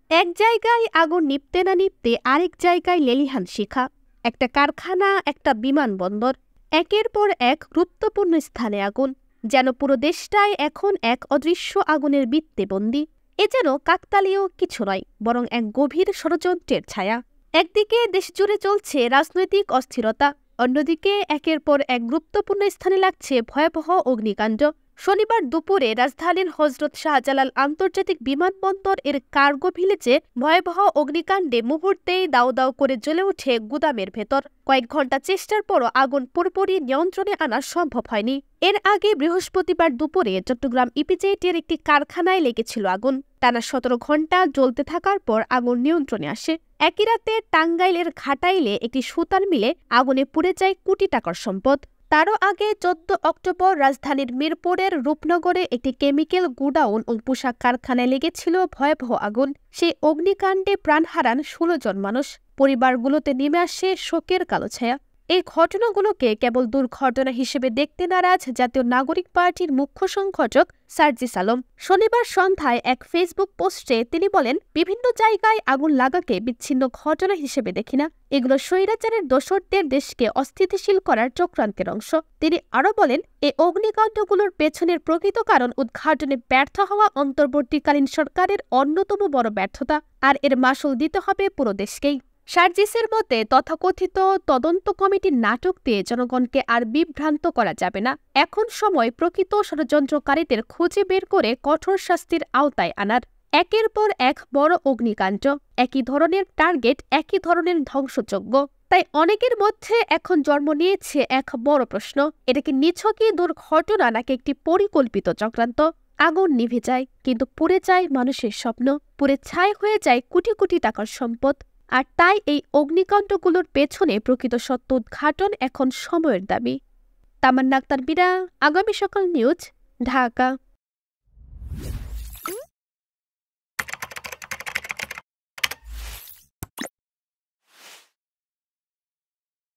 এক জায়গায় আগুন নিভতে না নিভতে আরেক জায়গায় লেলিহান শিখা। একটা কারখানা, একটা বিমানবন্দর, একের পর এক গুরুত্বপূর্ণ স্থানে আগুন। যেন পুরো দেশটাই এখন এক অদৃশ্য আগুনের বৃত্তে বন্দী। এ যেন কাকতালীয় কিছু নয়, বরং এক গভীর ষড়যন্ত্রের ছায়া। একদিকে দেশ জুড়ে চলছে রাজনৈতিক অস্থিরতা, অন্যদিকে একের পর এক গুরুত্বপূর্ণ স্থানে লাগছে ভয়াবহ অগ্নিকাণ্ড। শনিবার দুপুরে রাজধানীর হজরত শাহজালাল আন্তর্জাতিক বিমানবন্দর এর কার্গো ভিলেজে ভয়াবহ অগ্নিকাণ্ডে মুহূর্তেই দাউ দাউ করে জ্বলে ওঠে গুদামের ভেতর। কয়েক ঘন্টা চেষ্টার পরও আগুন পুরোপুরি নিয়ন্ত্রণে আনা সম্ভব হয়নি। এর আগে বৃহস্পতিবার দুপুরে চট্টগ্রাম ইপিজেডের একটি কারখানায় লেগেছিল আগুন। টানা ১৭ ঘন্টা জ্বলতে থাকার পর আগুন নিয়ন্ত্রণে আসে। একই রাতে টাঙ্গাইলের ঘাটাইলে একটি সুতার মিলে আগুনে পুড়ে যায় কোটি টাকার সম্পদ। তারও আগে ১৪ অক্টোবর রাজধানীর মিরপুরের রূপনগরে একটি কেমিক্যাল গুডাউন ও পোশাক কারখানায় লেগেছিল ভয়াবহ আগুন। সেই অগ্নিকাণ্ডে প্রাণ হারান ১৬ জন মানুষ। পরিবারগুলোতে নেমে আসে শোকের কালো ছায়া। এই ঘটনাগুলোকে কেবল দুর্ঘটনা হিসেবে দেখতে নারাজ জাতীয় নাগরিক পার্টির মুখ্য সংগঠক সার্জিস আলম। শনিবার সন্ধ্যায় এক ফেসবুক পোস্টে তিনি বলেন, বিভিন্ন জায়গায় আগুন লাগাকে বিচ্ছিন্ন ঘটনা হিসেবে দেখি না, এগুলো স্বৈরাচারের দোসরদের দেশকে অস্থিতিশীল করার চক্রান্তের অংশ। তিনি আরও বলেন, এই অগ্নিকাণ্ডগুলোর পেছনের প্রকৃত কারণ উদ্ঘাটনে ব্যর্থ হওয়া অন্তর্বর্তীকালীন সরকারের অন্যতম বড় ব্যর্থতা, আর এর মাসুল দিতে হবে পুরো দেশকেই। সার্জিসের মতে, তথাকথিত তদন্ত কমিটির নাটক দিয়ে জনগণকে আর বিভ্রান্ত করা যাবে না। এখন সময় প্রকৃত ষড়যন্ত্রকারীদের খুঁজে বের করে কঠোর শাস্তির আওতায় আনার। একের পর এক বড় অগ্নিকাণ্ড, একই ধরনের টার্গেট, একই ধরনের ধ্বংসযজ্ঞ। তাই অনেকের মধ্যে এখন জন্ম নিয়েছে এক বড় প্রশ্ন, এটা কি নিছকই দুর্ঘটনা নাকি একটি পরিকল্পিত চক্রান্ত? আগুন নিভে যায়, কিন্তু পুড়ে যায় মানুষের স্বপ্ন, পুড়ে ছাই হয়ে যায় কোটি কোটি টাকার সম্পদ। আর তাই এই অগ্নিকাণ্ডগুলোর পেছনে প্রকৃত সত্য উদ্ঘাটন এখন সময়ের দাবি। তামান্না আক্তার, আগামী সকাল নিউজ, ঢাকা।